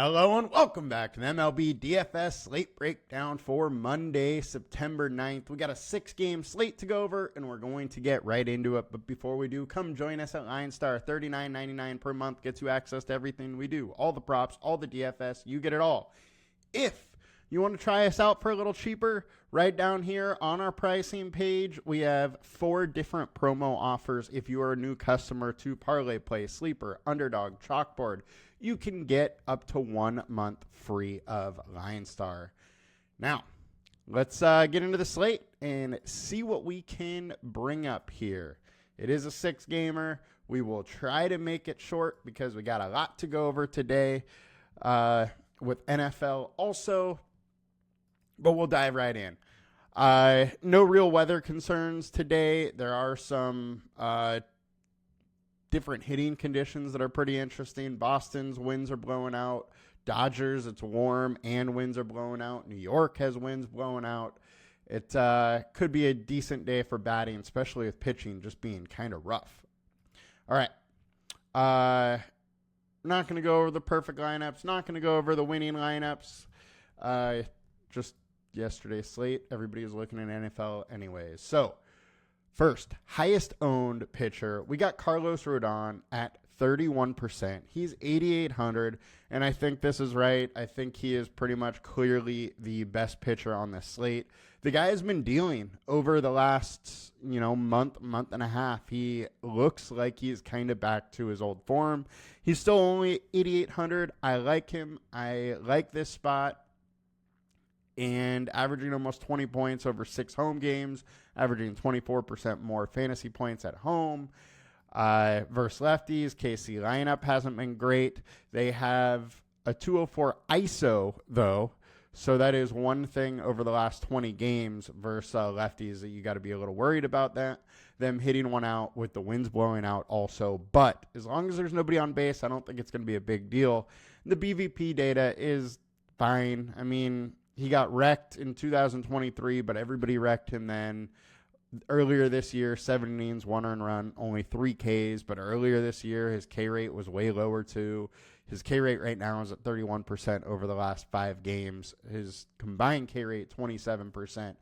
Hello and welcome back to the MLB DFS slate breakdown for Monday, September 9th. We got a 6-game slate to go over, and we're going to get right into it. But before we do, come join us at LineStar. $39.99 per month gets you access to everything we do. All the props, all the DFS, you get it all. If you want to try us out for a little cheaper, right down here on our pricing page, we have 4 different promo offers. If you are a new customer to Parlay Play, Sleeper, Underdog, Chalkboard, you can get up to 1 month free of LineStar. Now, let's get into the slate and see what we can bring up here. It is a 6-gamer. We will try to make it short because we got a lot to go over today with NFL also, but we'll dive right in. No real weather concerns today. There are some different hitting conditions that are pretty interesting. Boston's winds are blowing out. Dodgers, it's warm and winds are blowing out. New York has winds blowing out. It could be a decent day for batting, especially with pitching just being kind of rough. All right. Not going to go over the perfect lineups. Not going to go over the winning lineups. Just yesterday's slate, everybody was looking at NFL anyways. So, first, highest owned pitcher, we got Carlos Rodon at 31%. He's 8,800, and I think this is right. I think he is pretty much clearly the best pitcher on this slate. The guy has been dealing over the last, month and a half. He looks like he's kind of back to his old form. He's still only 8,800. I like him. I like this spot. And averaging almost 20 points over 6 home games, averaging 24% more fantasy points at home. Versus lefties, KC lineup hasn't been great. They have a 204 ISO, though, so that is one thing over the last 20 games versus lefties that you got to be a little worried about that. Them hitting one out with the winds blowing out also. But as long as there's nobody on base, I don't think it's going to be a big deal. The BVP data is fine. I mean, he got wrecked in 2023, but everybody wrecked him then. Earlier this year, 7 innings, 1 earned run, only 3 Ks. But earlier this year, his K rate was way lower too. His K rate right now is at 31% over the last 5 games. His combined K rate, 27%,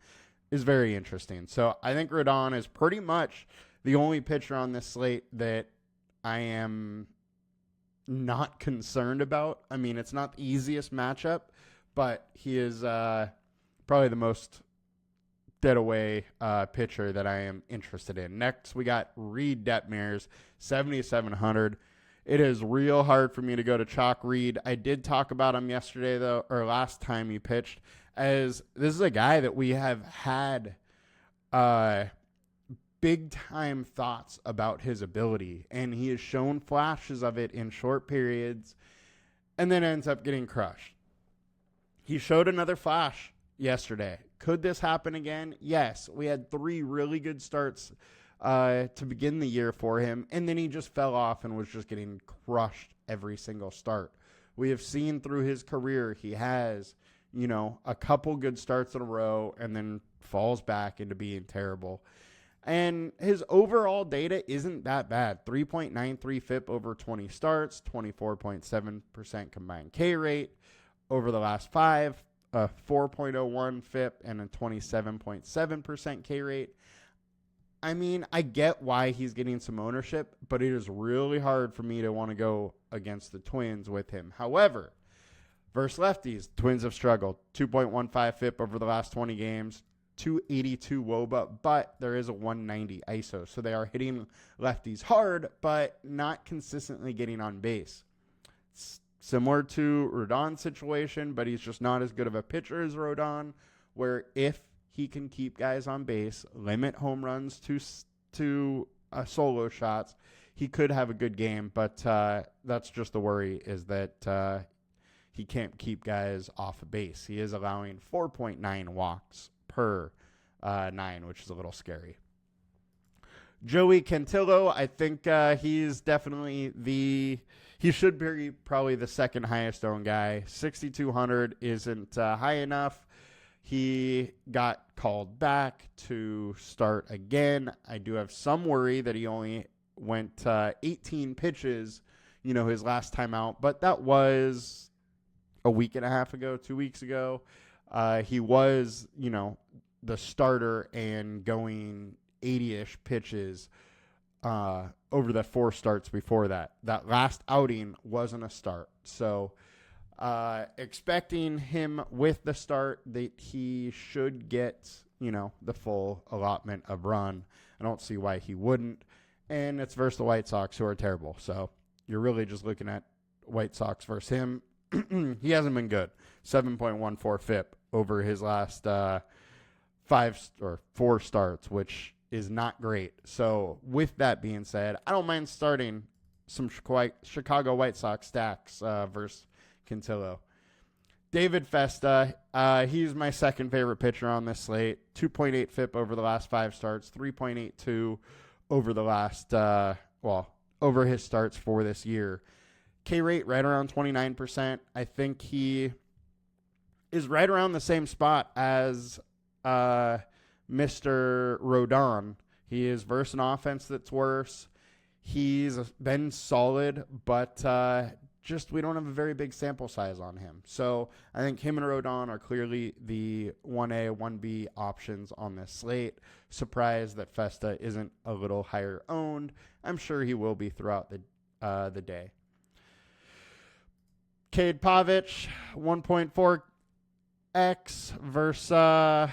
is very interesting. So I think Rodon is pretty much the only pitcher on this slate that I am not concerned about. I mean, it's not the easiest matchup, but he is probably the most dead away pitcher that I am interested in. Next, we got Reed Detmers, 7,700. It is real hard for me to go to chalk Reed. I did talk about him yesterday, though, or last time he pitched, as this is a guy that we have had big-time thoughts about his ability, and he has shown flashes of it in short periods and then ends up getting crushed. He showed another flash yesterday. Could this happen again? Yes. We had 3 really good starts to begin the year for him, and then he just fell off and was just getting crushed every single start. We have seen through his career he has, a couple good starts in a row and then falls back into being terrible. And his overall data isn't that bad. 3.93 FIP over 20 starts, 24.7% combined K rate. Over the last 5, a 4.01 FIP and a 27.7% K rate. I mean, I get why he's getting some ownership, but it is really hard for me to want to go against the Twins with him. However, versus lefties, Twins have struggled. 2.15 FIP over the last 20 games, 282 WOBA, but there is a 190 ISO. So they are hitting lefties hard, but not consistently getting on base. Similar to Rodon's situation, but he's just not as good of a pitcher as Rodon, where if he can keep guys on base, limit home runs to solo shots, he could have a good game. But that's just the worry, is that he can't keep guys off of base. He is allowing 4.9 walks per 9, which is a little scary. Joey Cantillo, I think he's definitely he should be probably the second highest owned guy. 6,200 isn't high enough. He got called back to start again. I do have some worry that he only went 18 pitches, his last time out, but that was a week and a half ago, 2 weeks ago. He was, the starter and going 80-ish pitches over the 4 starts before that. That last outing wasn't a start. So expecting him with the start that he should get, the full allotment of run. I don't see why he wouldn't. And it's versus the White Sox, who are terrible. So you're really just looking at White Sox versus him. He hasn't been good. 7.14 FIP over his last 5 or 4 starts, which is not great. So with that being said, I don't mind starting some Chicago White Sox stacks versus Cantillo. David Festa, he's my second favorite pitcher on this slate. 2.8 FIP over the last 5 starts, 3.82 over the last, over his starts for this year. K rate right around 29%. I think he is right around the same spot as Mr. Rodon. He is versus an offense that's worse. He's been solid, but we don't have a very big sample size on him. So I think him and Rodon are clearly the 1A, 1B options on this slate. Surprised that Festa isn't a little higher owned. I'm sure he will be throughout the day. Cade Pavich, 1.4x versus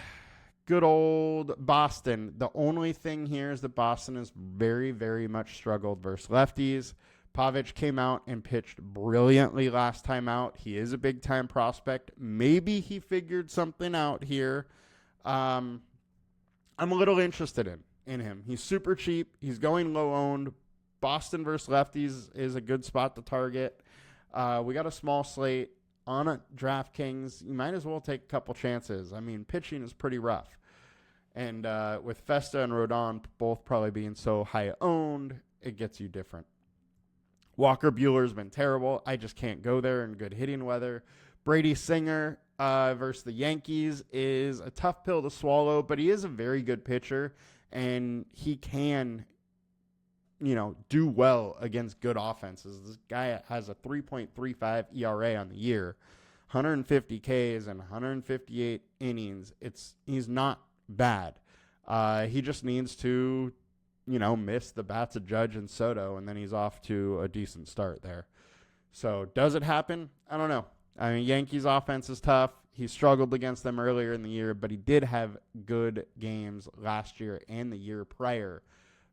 good old Boston. The only thing here is that Boston has very, very much struggled versus lefties. Pavich came out and pitched brilliantly last time out. He is a big-time prospect. Maybe he figured something out here. I'm a little interested in him. He's super cheap. He's going low-owned. Boston versus lefties is a good spot to target. We got a small slate on a DraftKings. You might as well take a couple chances. I mean, pitching is pretty rough. And with Festa and Rodon both probably being so high-owned, it gets you different. Walker Buehler's been terrible. I just can't go there in good hitting weather. Brady Singer versus the Yankees is a tough pill to swallow, but he is a very good pitcher, and he can, do well against good offenses. This guy has a 3.35 ERA on the year, 150 Ks and 158 innings. He's not bad. He just needs to miss the bats of Judge and Soto, and then he's off to a decent start there. So does it happen? I don't know. I mean, Yankees offense is tough. He struggled against them earlier in the year, but he did have good games last year and the year prior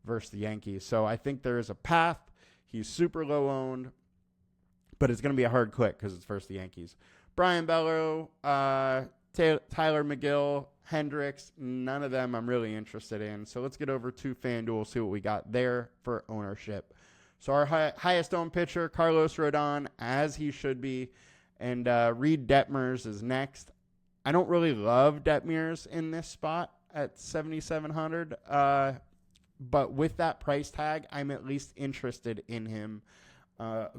versus the Yankees. So I think there is a path. He's super low owned, but it's going to be a hard click because it's versus the Yankees. Brian Bello, Tyler McGill, Hendricks, none of them I'm really interested in. So let's get over to FanDuel, see what we got there for ownership. So our highest owned pitcher, Carlos Rodon, as he should be. And Reed Detmers is next. I don't really love Detmers in this spot at 7,700. But with that price tag, I'm at least interested in him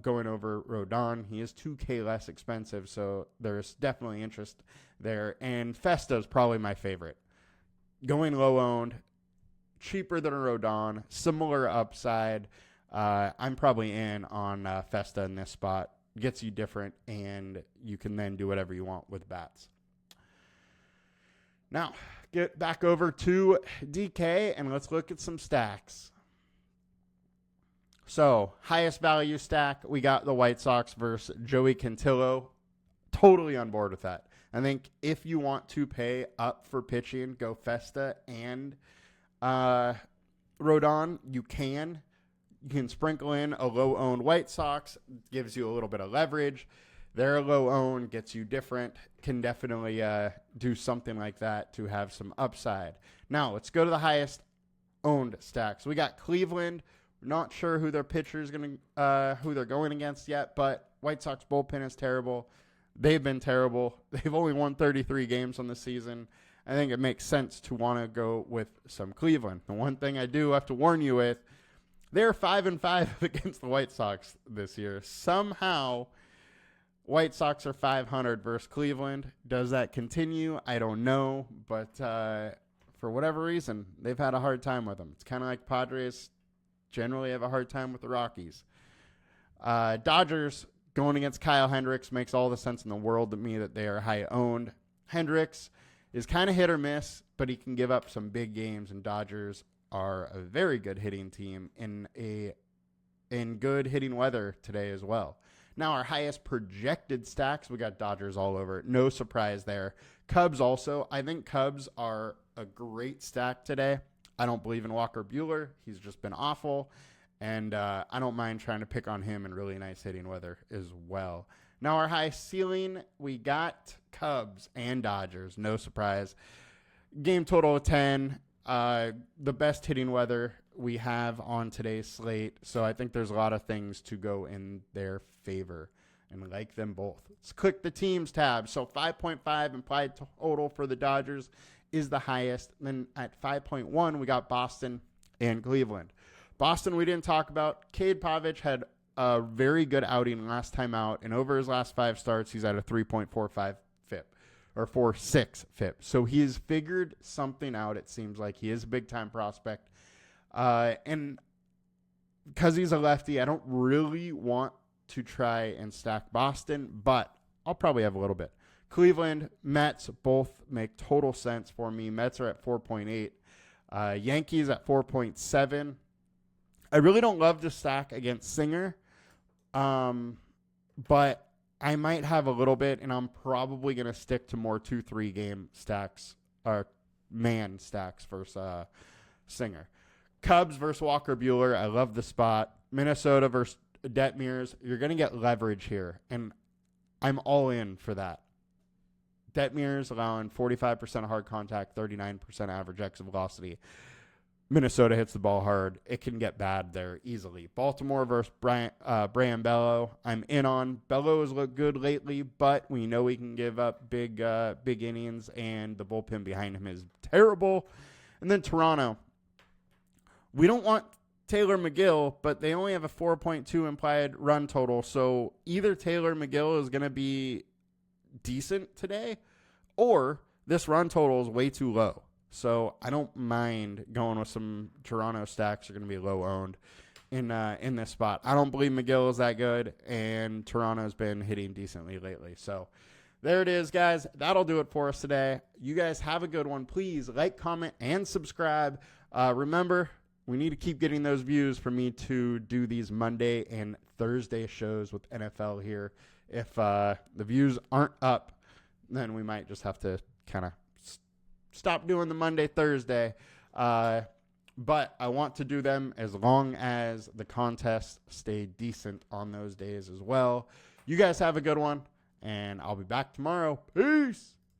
going over Rodon. He is $2K less expensive, so there's definitely interest there. And Festa is probably my favorite. Going low-owned, cheaper than a Rodon, similar upside. I'm probably in on Festa in this spot. Gets you different, and you can then do whatever you want with bats. Now, get back over to DK, and let's look at some stacks. So, highest value stack, we got the White Sox versus Joey Cantillo. Totally on board with that. I think if you want to pay up for pitching, go Festa and Rodon. You can. You can sprinkle in a low-owned White Sox. Gives you a little bit of leverage. They're low-owned, gets you different. Can definitely do something like that to have some upside. Now, let's go to the highest-owned stacks. We got Cleveland. We're not sure who their pitcher is who they're going against yet, but White Sox bullpen is terrible. They've been terrible. They've only won 33 games on the season. I think it makes sense to want to go with some Cleveland. The one thing I do have to warn you with, they're 5-5 against the White Sox this year. Somehow, White Sox are 500 versus Cleveland. Does that continue? I don't know. But for whatever reason, they've had a hard time with them. It's kind of like Padres generally have a hard time with the Rockies. Dodgers going against Kyle Hendricks makes all the sense in the world to me that they are high owned. Hendricks is kind of hit or miss, but he can give up some big games, and Dodgers are a very good hitting team in good hitting weather today as well. Now, our highest projected stacks, we got Dodgers all over. No surprise there. Cubs also. I think Cubs are a great stack today. I don't believe in Walker Buehler. He's just been awful. And I don't mind trying to pick on him in really nice hitting weather as well. Now, our high ceiling, we got Cubs and Dodgers. No surprise. Game total of 10. The best hitting weather we have on today's slate. So I think there's a lot of things to go in their favor and like them both. Let's click the teams tab. So 5.5 implied total for the Dodgers is the highest. Then at 5.1, we got Boston and Cleveland. Boston, we didn't talk about. Cade Pavich had a very good outing last time out, and over his last 5 starts, he's at a 3.45 FIP or 4.6 FIP. So he's figured something out. It seems like he is a big time prospect. And because he's a lefty, I don't really want to try and stack Boston, but I'll probably have a little bit. Cleveland, Mets both make total sense for me. Mets are at 4.8. Yankees at 4.7. I really don't love the stack against Singer, but I might have a little bit, and I'm probably going to stick to more 2-3 game stacks or man stacks versus Singer. Cubs versus Walker Buehler. I love the spot. Minnesota versus Detmers. You're going to get leverage here, and I'm all in for that. Detmers allowing 45% hard contact, 39% average exit velocity. Minnesota hits the ball hard. It can get bad there easily. Baltimore versus Brian Bello. I'm in on. Bello has looked good lately, but we know he can give up big innings, and the bullpen behind him is terrible. And then Toronto. We don't want Taylor McGill, but they only have a 4.2 implied run total. So either Taylor McGill is going to be decent today, or this run total is way too low. So I don't mind going with some Toronto stacks are going to be low owned in this spot. I don't believe McGill is that good, and Toronto's been hitting decently lately. So there it is, guys. That'll do it for us today. You guys have a good one. Please like, comment, and subscribe. Remember, we need to keep getting those views for me to do these Monday and Thursday shows with NFL here. If the views aren't up, then we might just have to kind of stop doing the Monday, Thursday. But I want to do them as long as the contests stay decent on those days as well. You guys have a good one, and I'll be back tomorrow. Peace.